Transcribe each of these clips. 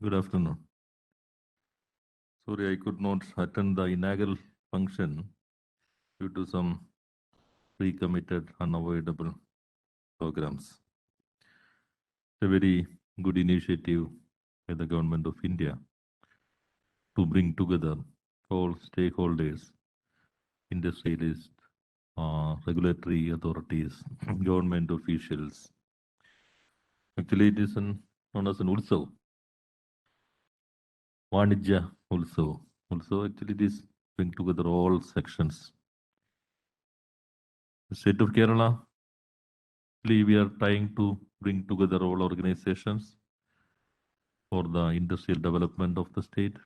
Good afternoon. Sorry, I could not attend the inaugural function due to some pre-committed, unavoidable programs. It's a very good initiative by the Government of India to bring together all stakeholders, industrialists, regulatory authorities, government officials. Actually, it is known as an Ulsav, Vanijya Ulsav. Also, actually, this bring together all sections. The state of Kerala, we are trying to bring together all organizations for the industrial development of the state,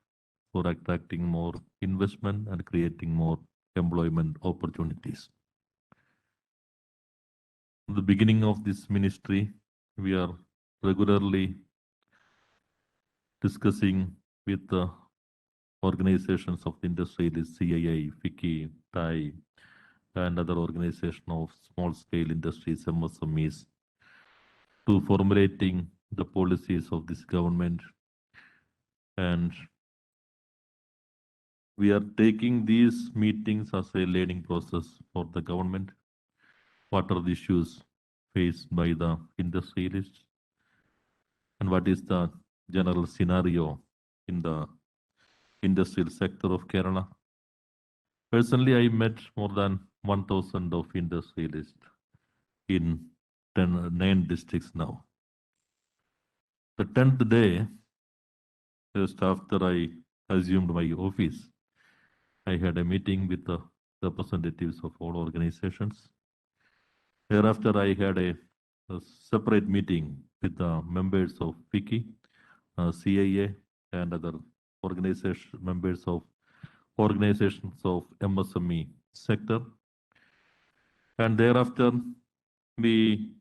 for attracting more investment and creating more employment opportunities. At the beginning of this ministry, we are regularly discussing with the organizations of the industry, the CII, FICCI, TAI, and other organizations of small-scale industries, MSMEs, to formulating the policies of this government. And we are taking these meetings as a learning process for the government. What are the issues faced by the industrialists? And what is the general scenario in the industrial sector of Kerala? Personally, I met more than 1,000 of industrialists in 9 districts now. The 10th day, just after I assumed my office, I had a meeting with the representatives of all organizations. Thereafter, I had a separate meeting with the members of FICCI, CIA, and other members of organizations of MSME sector. And thereafter, we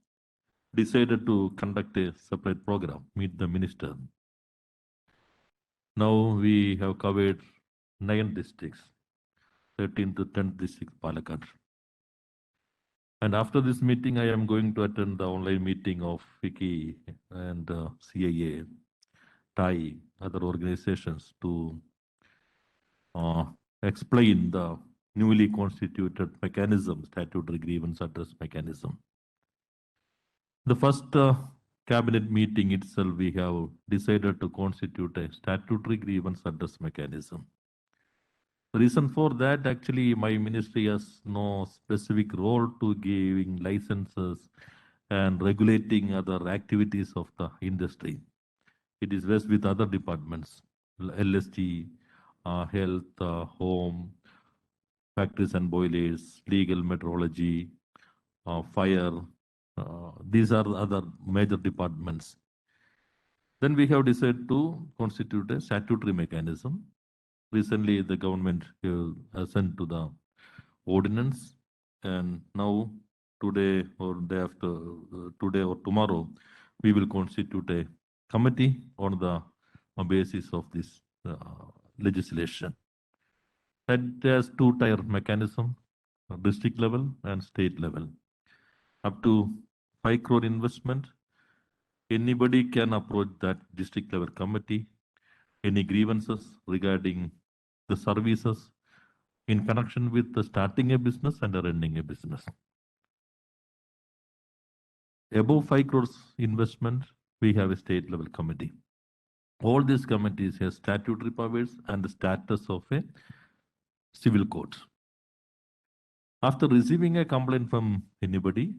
decided to conduct a separate program, meet the minister. Now we have covered 9 districts, 13 to 10 districts, Palakkad. And after this meeting, I am going to attend the online meeting of FICCI and CIA, TAI, other organizations to explain the newly constituted mechanism, statutory grievance address mechanism. The first cabinet meeting itself, we have decided to constitute a statutory grievance address mechanism. The reason for that, actually, my ministry has no specific role to giving licenses and regulating other activities of the industry. It is best with other departments, LST, health, home, factories and boilers, legal metrology, fire. These are other major departments. Then we have decided to constitute a statutory mechanism. Recently, the government sent to the ordinance, and now today or day after, today or tomorrow, we will constitute a committee on the basis of this legislation. That has 2-tier mechanism, district level and state level. Up to 5 crore investment, anybody can approach that district level committee. Any grievances regarding the services in connection with the starting a business and running a business. Above 5 crores investment, we have a state level committee. All these committees have statutory powers and the status of a civil court. After receiving a complaint from anybody,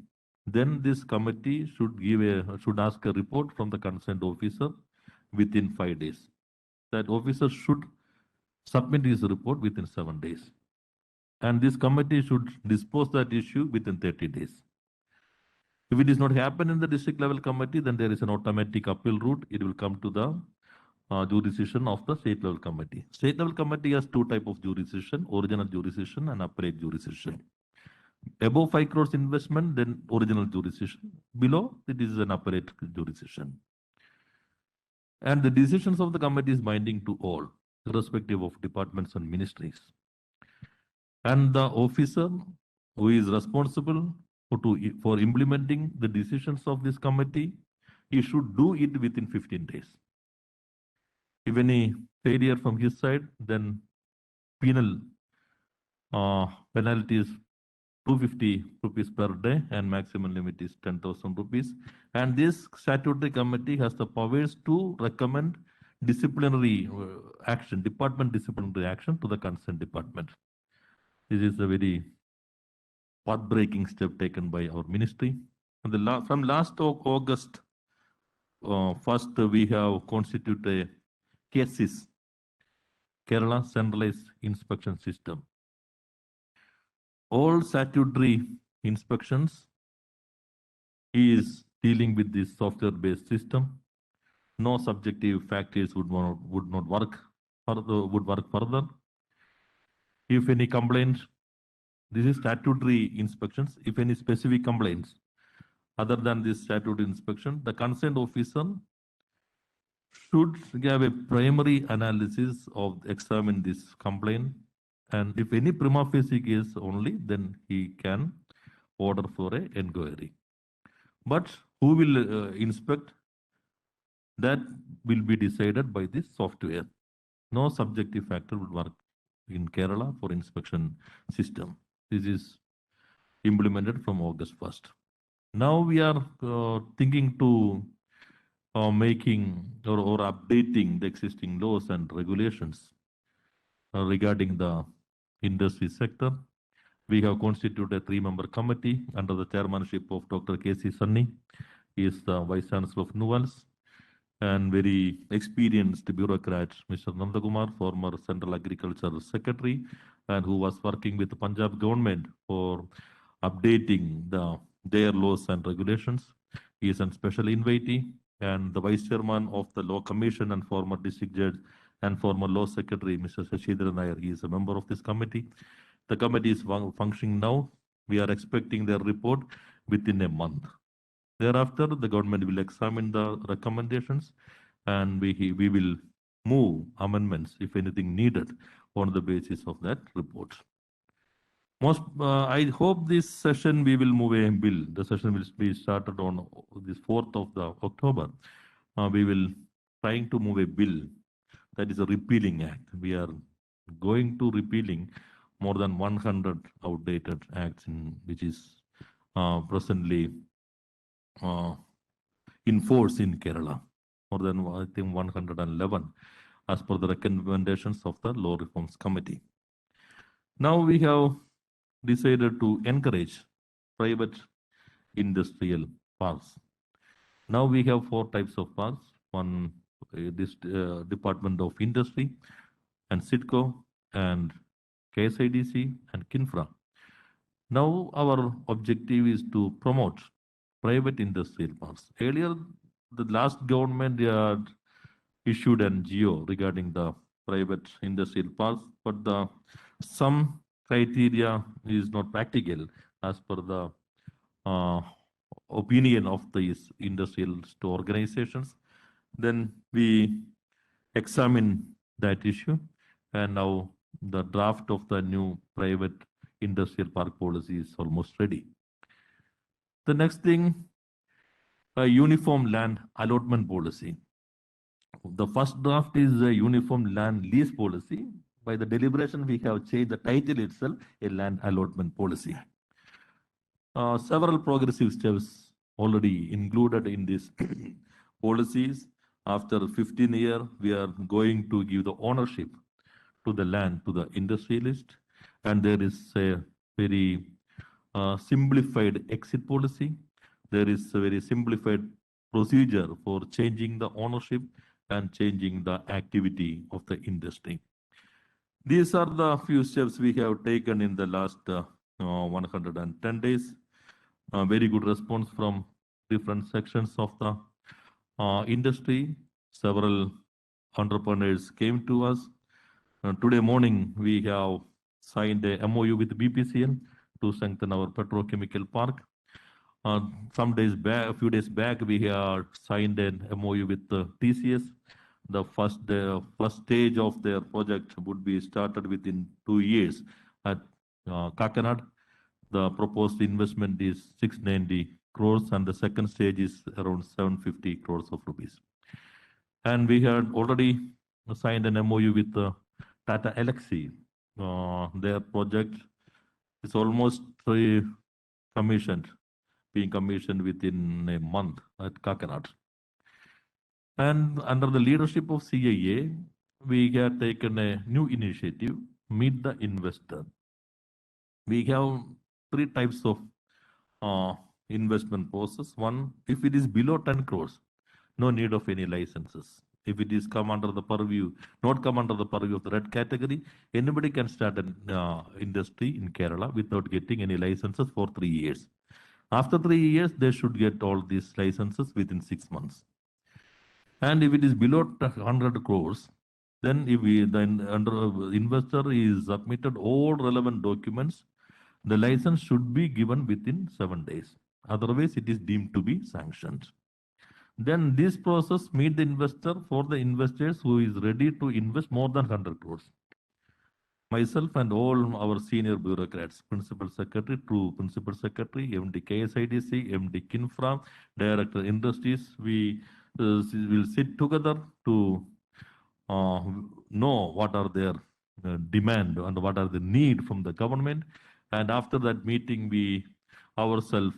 then this committee should ask a report from the concerned officer within 5 days. That officer should submit his report within 7 days. And this committee should dispose that issue within 30 days. If it does not happen in the district level committee, then there is an automatic appeal route. It will come to the jurisdiction of the state level committee. State level committee has 2 types of jurisdiction, original jurisdiction and appellate jurisdiction. Above 5 crores investment, then original jurisdiction. Below, it is an appellate jurisdiction. And the decisions of the committee is binding to all, irrespective of departments and ministries. And the officer who is responsible for implementing the decisions of this committee, he should do it within 15 days. If any failure from his side, then penal penalty is 250 rupees per day and maximum limit is 10,000 rupees. And this statutory committee has the powers to recommend disciplinary action, department disciplinary action to the concerned department. This is a very path-breaking step taken by our ministry. And from last August 1st, we have constituted a KSIS, Kerala Centralized Inspection System. All statutory inspections is dealing with this software-based system. No subjective factors would not work further. If any complaint, this is statutory inspections. If any specific complaints other than this statutory inspection, the concerned officer should have a primary analysis of examine this complaint, and if any prima facie case only, then he can order for a inquiry. But who will inspect? That will be decided by this software. No subjective factor will work in Kerala for inspection system. This is implemented from August 1st. Now we are thinking to making or updating the existing laws and regulations regarding the industry sector. We have constituted a 3-member committee under the chairmanship of Dr. K.C. Sunny. He is the Vice Chancellor of NUALS, and very experienced bureaucrat, Mr. Nandakumar, former Central Agriculture Secretary, and who was working with the Punjab government for updating their laws and regulations. He is a special invitee, and the Vice Chairman of the Law Commission and former District Judge and former Law Secretary, Mr. Shashidhar Nair. He is a member of this committee. The committee is functioning now. We are expecting their report within a month. Thereafter, the government will examine the recommendations, and we will move amendments, if anything needed, on the basis of that report. I hope this session we will move a bill. The session will be started on this 4th of October. We will trying to move a bill that is a repealing act. We are going to repealing more than 100 outdated acts which is presently in force in Kerala. More than, I think, 111 as per the recommendations of the Law Reforms Committee. Now we have decided to encourage private industrial parks. Now we have 4 types of parks. One, this Department of Industry and SIDCO and KSIDC and KINFRA. Now our objective is to promote private industrial parks. Earlier, the last government had issued an GO regarding the private industrial parks, but some criteria is not practical as per the opinion of these industrial organizations. Then we examine that issue, and now the draft of the new private industrial park policy is almost ready. The next thing, a uniform land allotment policy. The first draft is a uniform land lease policy. By the deliberation, we have changed the title itself, a land allotment policy. Several progressive steps already included in these policies. After 15 years, we are going to give the ownership to the land to the industrialist, and there is a very simplified exit policy. There is a very simplified procedure for changing the ownership and changing the activity of the industry. These are the few steps we have taken in the last 110 days. Very good response from different sections of the industry. Several entrepreneurs came to us. Today morning, we have signed a MOU with BPCL to strengthen our petrochemical park. Some days back, a few days back, we have signed an MOU with TCS. The first stage of their project would be started within 2 years at Kakanad. The proposed investment is 690 crores, and the second stage is around 750 crores of rupees. And we had already signed an MOU with Tata Elxsi. Their project is almost commissioned, being commissioned within a month at Kakinad. And under the leadership of CIA, we have taken a new initiative, Meet the Investor. We have three types of investment process. One, if it is below 10 crores, no need of any licenses. If it is come under the purview, not come under the purview of the red category, anybody can start an industry in Kerala without getting any licenses for 3 years. After 3 years, they should get all these licenses within 6 months. And if it is below 100 crores, then if we, then under investor is submitted all relevant documents, the license should be given within 7 days. Otherwise, it is deemed to be sanctioned. Then this process meet the investor for the investors who is ready to invest more than 100 crores. Myself and all our senior bureaucrats, principal secretary, true principal secretary, MD KSIDC, MD Kinfra, director industries, we will sit together to know what are their demand and what are the need from the government. And after that meeting, we ourselves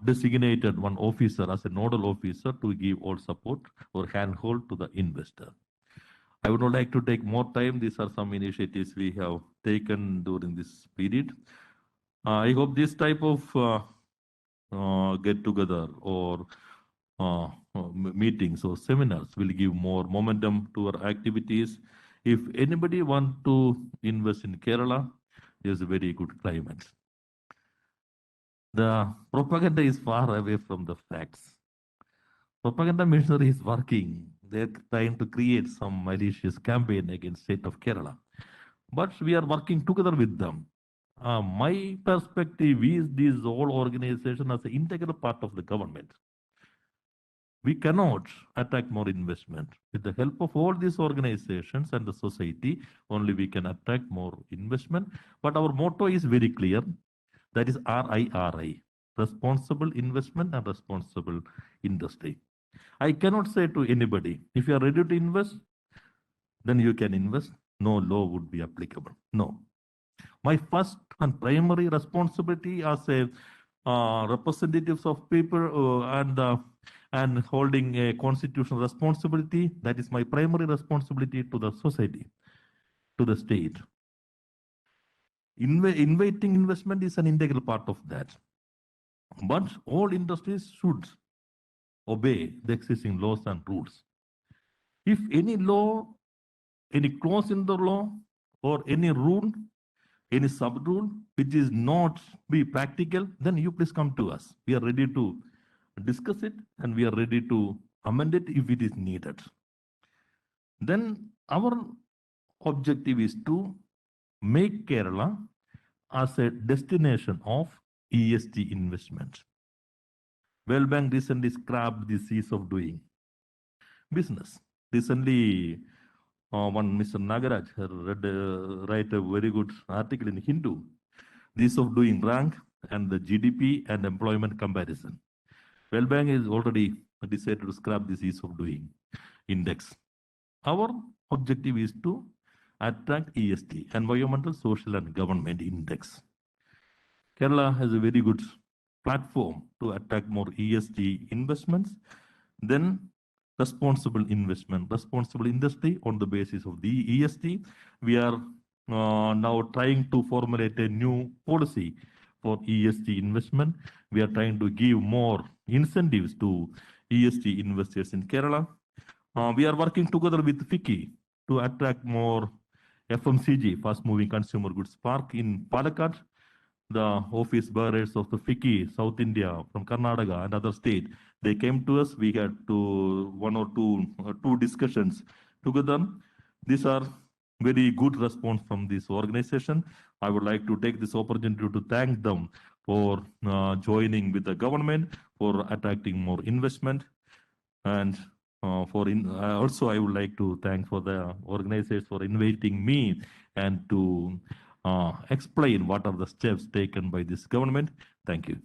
designated one officer as a nodal officer to give all support or handhold to the investor. I would not like to take more time. These are some initiatives we have taken during this period. I hope this type of get together or meetings or seminars will give more momentum to our activities. If anybody want to invest in Kerala, there's a very good climate. The propaganda is far away from the facts. Propaganda machinery is working. They're trying to create some malicious campaign against state of Kerala. But we are working together with them. My perspective is these all organizations as an integral part of the government. We cannot attract more investment. With the help of all these organizations and the society, only we can attract more investment. But our motto is very clear. That is RIRI, responsible investment and responsible industry. I cannot say to anybody, if you are ready to invest, then you can invest. No law would be applicable. No. My first and primary responsibility as a representatives of people and holding a constitutional responsibility, that is my primary responsibility to the society, to the state. Inviting investment is an integral part of that. But all industries should obey the existing laws and rules. If any law, any clause in the law, or any rule, any sub-rule, which is not be practical, then you please come to us. We are ready to discuss it and we are ready to amend it if it is needed. Then our objective is to make Kerala as a destination of ESG investment. World Bank recently scrapped the ease of doing business. Recently, one Mr. Nagaraj write a very good article in Hindu, ease of doing rank and the GDP and employment comparison. World Bank is already decided to scrap this ease of doing index. Our objective is to attract ESG, environmental, social, and government index. Kerala has a very good platform to attract more ESG investments. Then responsible investment, responsible industry on the basis of the ESG. We are now trying to formulate a new policy for ESG investment. We are trying to give more incentives to ESG investors in Kerala. We are working together with FICCI to attract more FMCG, fast-moving consumer goods park in Palakkad. The office bearers of the FICCI, South India, from Karnataka and other state, they came to us. We had one or two discussions together. These are very good response from this organization. I would like to take this opportunity to thank them for joining with the government, for attracting more investment, and also I would like to thank for the organizers for inviting me and to explain what are the steps taken by this government. Thank you.